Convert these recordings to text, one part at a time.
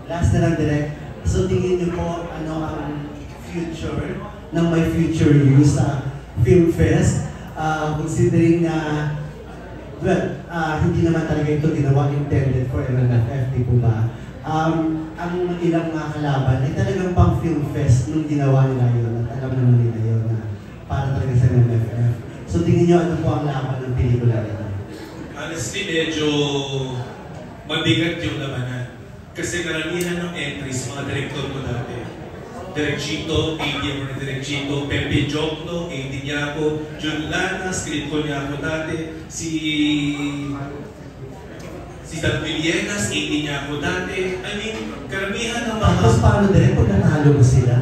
last na lang direct. So tingin niyo po ano ang future ng My Future You sa Film Fest? Considering na hindi naman talaga ito ginawa intended for MMFF, di po ba? Ang ilang mga kalaban ay talagang pang Film Fest nung ginawa nila yun at alam naman nila yun na para talaga sa MMFF. So tingin niyo ano po ang laban ng pelikula nila? Honestly, medyo mabigat yung labanan. Kasi karamihan ng entries, mga director ko dati. Direk Chito, AD ako ni Direk Chito, Pepe Jokno, AD niya ako, Jun Lana, script ko niya ako dati, si Dan Villegas, AD niya ako dati. I mean, karamihan ng mga... Tapos paano direk pag natalo mo sila?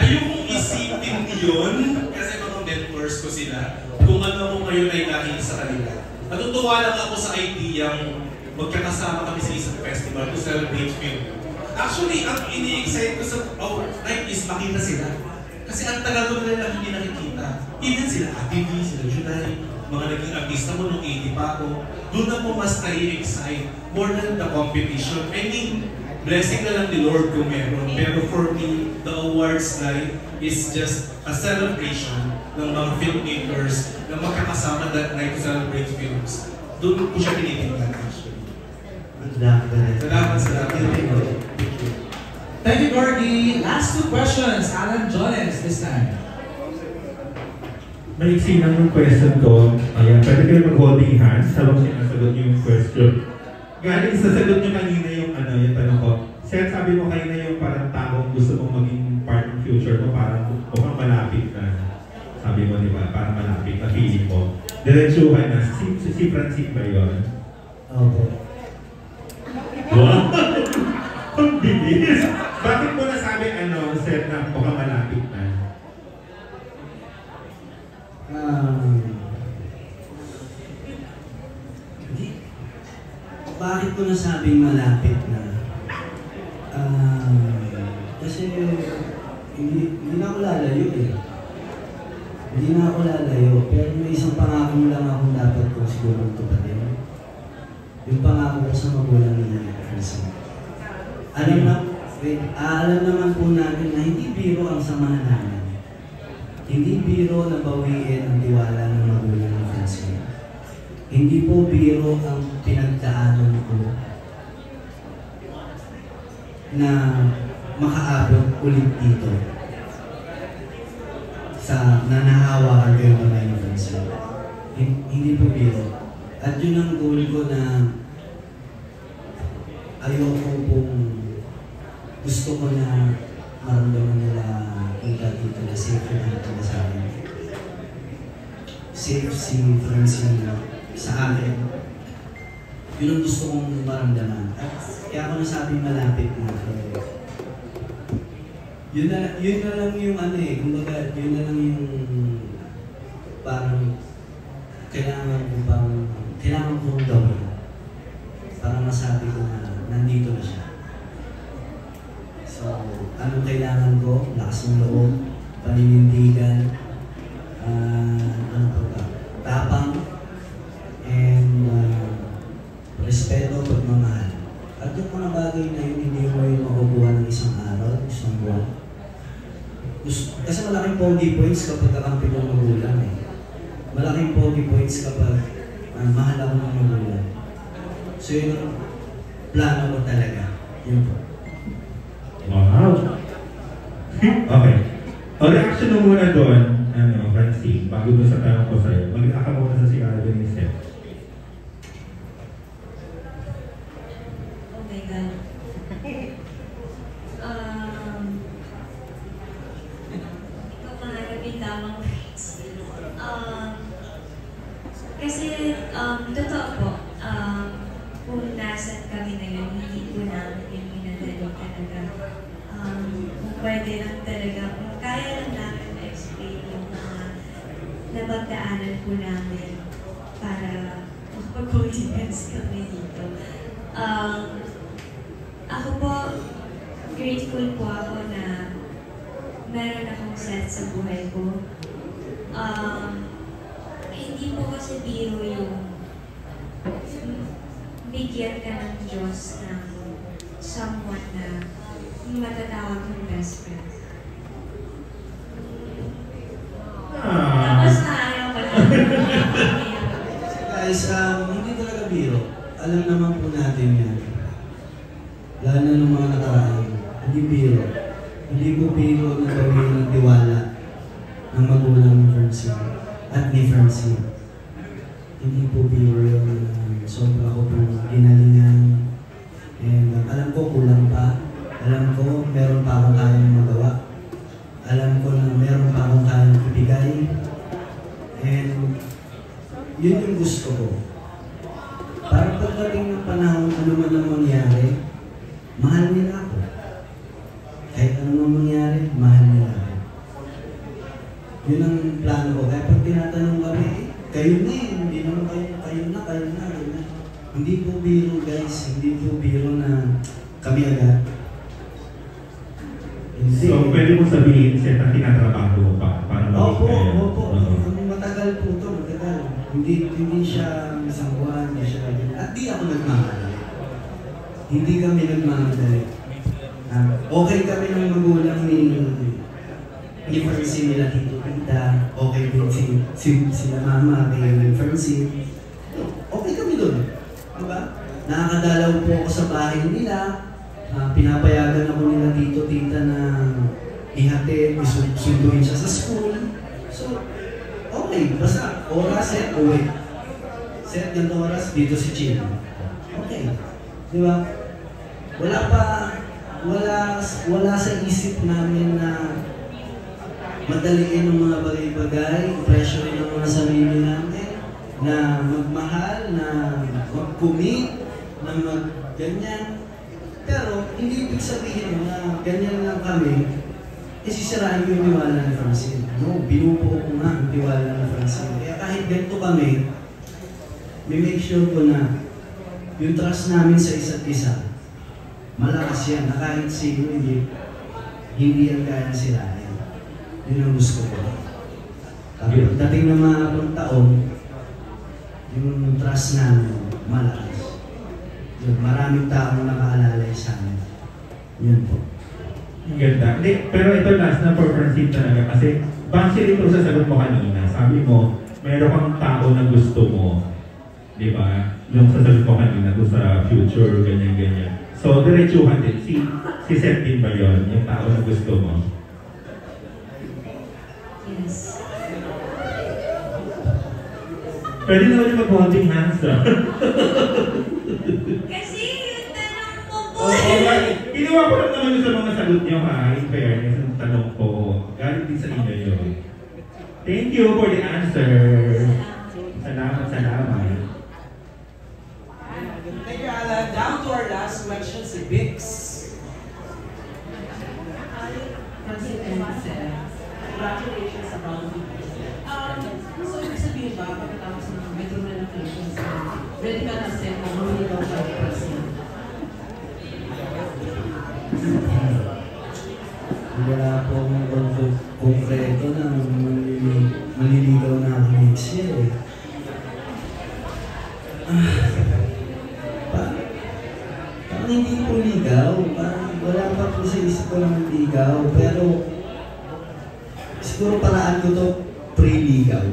Ayokong isipin yun, kasi mga mentors ko sila, kung ano mo ngayon ay nakita sa kanila. Natutuwa lang ako sa ideyang magkakasama kami sa isang festival to celebrate film. Actually, ang ini-excite ko sa night is makita sila. Kasi ang tagal ko nila hindi nakikita. Even sila ATV, sila Junay, mga naging artista mo nung 80 pa ako, doon ako mas nai-excite more than the competition. I mean, blessing na lang ni Lord kung meron. Pero for me, the awards night is just a celebration ng mga filmmakers na magkakasama that night to celebrate films. Doon ko siya tinitingnan actually. Salamat. Thank you, Gorgie. Last two questions. Alan Jones this time. Maiksi lang yung question ko. Ayan, pwede kayo mag-holding hands habang sinasagot niyo yung question. Galing sa sagot niyo kanina yung yung tanong ko. Sir, sabi mo kanina yung parang taong gusto mong maging part ng future mo, parang mukhang malapit na. Sabi mo, di ba? Parang malapit na feeling mo. Diretsuhan na. Si Francine ba yun? Opo. Wow! Ang bilis! Bakit mo nasabi sir, na mukhang malapit na? Bakit ko nasabing malapit na? Kasi hindi na ako lalayo eh. Hindi na ako lalayo, pero may isang pangako lang akong dapat ko siguro tuparin. Yung pangako ko sa magulang ni Francine. Alam naman po natin na hindi biro ang samahan namin. Hindi biro na bawiin ang tiwala ng magulang ni Francine. Hindi po biro ang pinagdaanan ko na makaabot ulit dito sa nanahawakan ko yung kamay ni Francine. Hindi po biro. At yun ang goal ko na ayoko pong gusto ko na maramdaman nila dito na safe na ito na sa akin. Safe si Francine sa akin. Yun ang gusto kong maramdaman. At kaya ako nasabing malapit na. Yun na lang yung kumbaga, yun na lang yung parang kailangan kong gawin para masabi ko na nandito na siya. So, anong kailangan ko? Lakas ng loob, paninindigan, tapang, and respeto, pagmamahal. At yung mga bagay na yun, hindi mo yung makukuha ng isang araw, isang buwan. Kasi malaking pogi points kapag kakampi ng magulang eh. Malaking pogi points kapag mahal ako ng magulang. So yun ang plano ko talaga. Yun po. Wow! Okay. O reaction mo muna doon, Francine, bago doon sa tanong ko sa'yo. Mag-aka muna sa si Alvin and Seth. Oh my God. Ikaw mahanap yung tamang words. Kasi, totoo po, kung nasan kami ngayon, hindi po namin yung pinadali talaga. Kung pwede lang talaga, kung kaya lang namin ma-explain yung mga napagdaanan po namin para makapag-audience kami dito. Ako po, grateful po ako na meron akong set sa buhay ko. Hindi po kasi biro yung bigyan ka ng Diyos ng someone na matatawag yung best friend. Tapos na ayaw ko lang. Guys, hindi talaga biro. Alam naman po natin yan. Lalo na ng mga nakaraan. Hindi biro. Hindi po biro na gawin ng tiwala ng magulang ni Francine at ni Francine. Hindi po biro yung sobra ko pong ginalingan. And alam ko kulang pa. Alam ko meron pa akong kayang magawa. Alam ko na meron pa akong kayang ibigay. And yun yung gusto ko. Para pagdating ng panahon, ano man ang mangyari, mahal nila ako. Kahit ano man mangyari, mahal nila ako. Yun ang plano ko. Kaya pag tinatanong kami, kayo na eh, hindi naman kayo na. Hindi po biro guys, hindi po biro na kami agad. Hindi. So, pwede mo sabihin siya na tinatrabaho mo pa para Opo. maging Matagal po ito, matagal. Hindi siya isang buwan, hindi siya. At di ako nagmamadali. Hindi kami nagmamadali. Okay kami ng magulang ni Francine nila tito-tita. Okay din sila mama, kay Francine. Okay kami doon. Diba? Nakakadalaw po ako sa bahay nila. Pinapayagan ako nila tito-tita na ihatid, sunduin siya sa school. So, okay, basta oras, set, uwi. Set ganito oras, dito si Chino. Okay. Di ba? Wala sa isip namin na madaliin ng mga bagay-bagay, pressure ng mga sarili namin, na magmahal, na mag-commit, na mag-ganyan. Pero, hindi ibig sabihin na ganyan lang kami, sisirain ko yung tiwala ni Francine. No, binubuo ko nga ang tiwala ni Francine. Kaya kahit ganito kami, may make sure ko na yung trust namin sa isa't isa, malakas yan, na kahit sino hindi yan kaya sirain. Yun ang gusto ko. Kapag dating ng mga taon, yung trust namin, malakas. Yun, maraming taong nakaalalay sa amin. Yun po. Ang ganda. Hindi, pero ito last na for Francine talaga kasi base rin sa sagot mo kanina. Sabi mo, meron kang tao na gusto mo. Di ba? Yung sasagot mo kanina doon sa future, ganyan-ganyan. So, diretsuhan din. Si Seth din ba yun? Yung tao na gusto mo? Yes. Pwede naman yung mag-holding hands, ah. Kasi yung tanong ko po. Ginawa ko lang naman yun sa mga sagot niyo, ha? In fairness, ang tanong ko. Galing din sa inyo yun. Thank you for the answer. Salamat. Thank you, Alan. Down to our last question, si Bix. Congratulations sa Brown Beach. So, ibig sabihin ba, pagkatapos ng metro relocations, ready ka na set na mamili daw 5%? Wala po akong konkreto na maliligaw na ako next year eh. Parang hindi po ligaw. Parang wala pa po sa isip ko ng ligaw. Pero siguro paraan ko to pre-ligaw.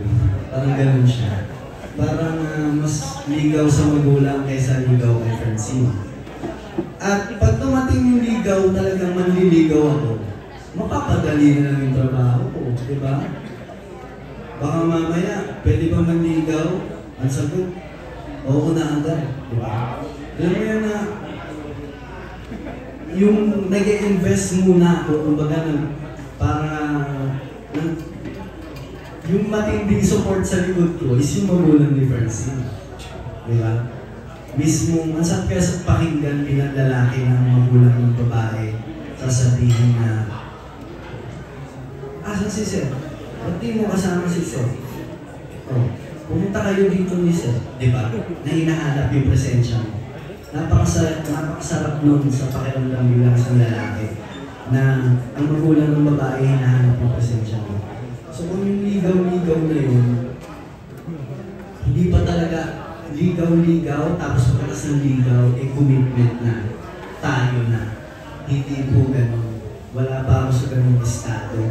Parang ganun siya. Parang mas ligaw sa magulang kaysa ligaw kay Francine. At pag tumating yung ligaw, talagang manliligaw ako. Mapapadali na lang yung trabaho ko, di ba? Baka mamaya, pwede ba manligaw? Ang sagot, oo na agad, di ba? Alam mo yan na, yung nag-i-invest muna ako, kumbaga para yung matinding support sa likod ko is yung magulang ni Francine. Di ba? Mismo, ang sakit pakinggan bilang lalaki ng magulang ng babae, sasabihin na, asan si Seth? Ba't di mo kasama si Seth? Oh, pumunta kayo dito ni Seth, di ba? Na hinahanap yung presensya mo. Napakasarap nun sa pakiramdam bilang isang lalaki na ang magulang ng babae hinahanap yung presensya mo. So kung yung ligaw-ligaw na yun, hindi pa talaga ligaw-ligaw, tapos pagkakas ng ligaw, commitment na. tayo na. Hindi po ganun. Wala pa ako sa ganung estado.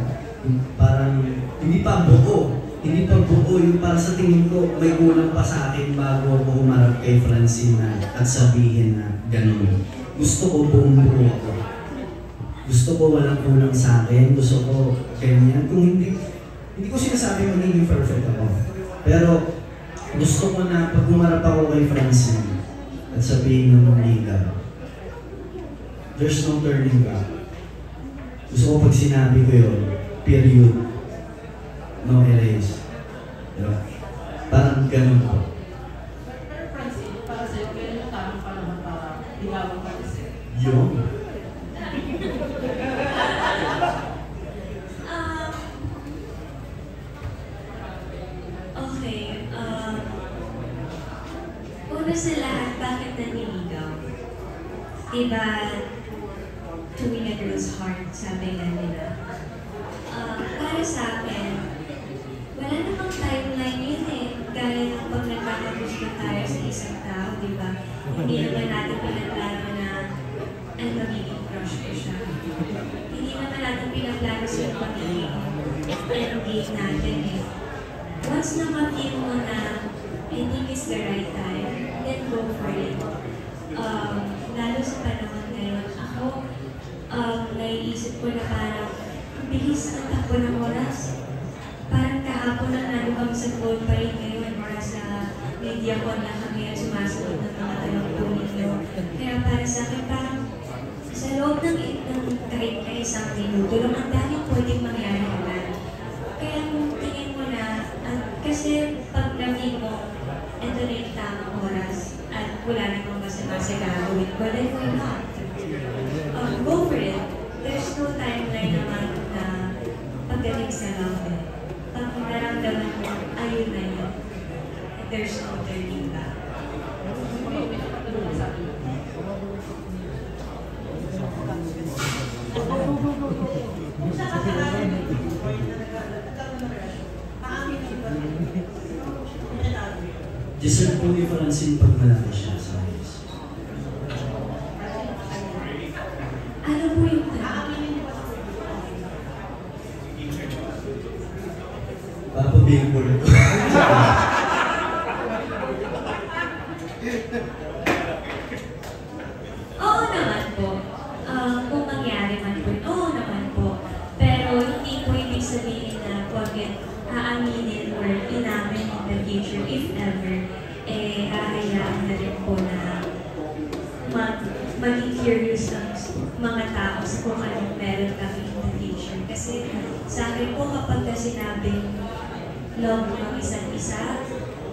Parang hindi pa buo. Hindi pa buo yung para sa tingin ko may kulang pa sa akin bago ako humarap kay Francine at sabihin na ganun. Gusto ko buong buo ako. Gusto ko walang kulang sa akin. Gusto ko ganyan. Kung hindi ko sinasabi magiging perfect ako. Pero gusto ko na pag humarap ako kay Francine at sabihin ng liga, there's no turning back. Gusto ko pag sinabi ko yun, period. No erase. Diba? Parang ganun po. Pero Francine, para sa'yo, kailan yung tamang panahon para ligawan ka kasi? Yun. Okay. Una sa lahat, bakit naniligaw? Diba, to win a girl's heart, sabi nga nila. Para sa akin, wala namang timeline yun eh. Gaya ng pag nagkakagusto tayo sa isang tao, di ba? Hindi naman natin pinaplano na ay magiging crush ko siya. Hindi naman natin pinaplano sa magiging engage natin eh. Once na mag-feel mo na I think it's the right time, then go for it. Lalo sa panahon ngayon, ako, naiisip ko na parang ang bilis ng takbo ng oras. Parang kahapon na nalo kami sa gold pa rin ngayon or sa media ko na kami at sumasagot ng mga tanong po ninyo. Kaya para sa akin, parang sa loob ng kahit na isang minuto, lang ang daming pwedeng mangyari agad. Kaya kung tingin mo na, kasi pag na-feel mo, ito na yung tamang oras at wala namang masama sa gagawin ko, then why not? Go for it. There's no timeline naman na pagdating sa love eh. Pag naramdaman mo, ayun na yun. There's no turning back. Deserve po ni Francine pag malaki siya sa ayos. Ano po yung tanong? Papabillboard ko. Oo naman po. Kung mangyari man po, oo naman po. Pero hindi po ibig sabihin na pagkat aaminin or inamin in the future, if ever, hahayaan na rin po na maging curious ang mga tao sa kung anong meron kami in the future. Kasi sa akin po kapag sinabing love ng isa't isa,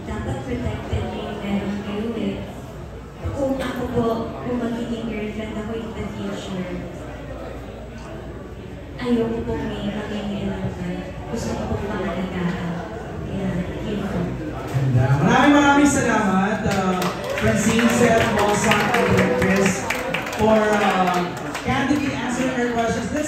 dapat protected na yung meron kayo eh. Kung ako po, kung magiging girlfriend ako in the future, ayoko po may magiging elephant. Gusto ko po pangalagaan. Kaya, yun po. Maraming salamat, Francine, Seth, Mosa, and Chris, for candidly answering our questions. Let's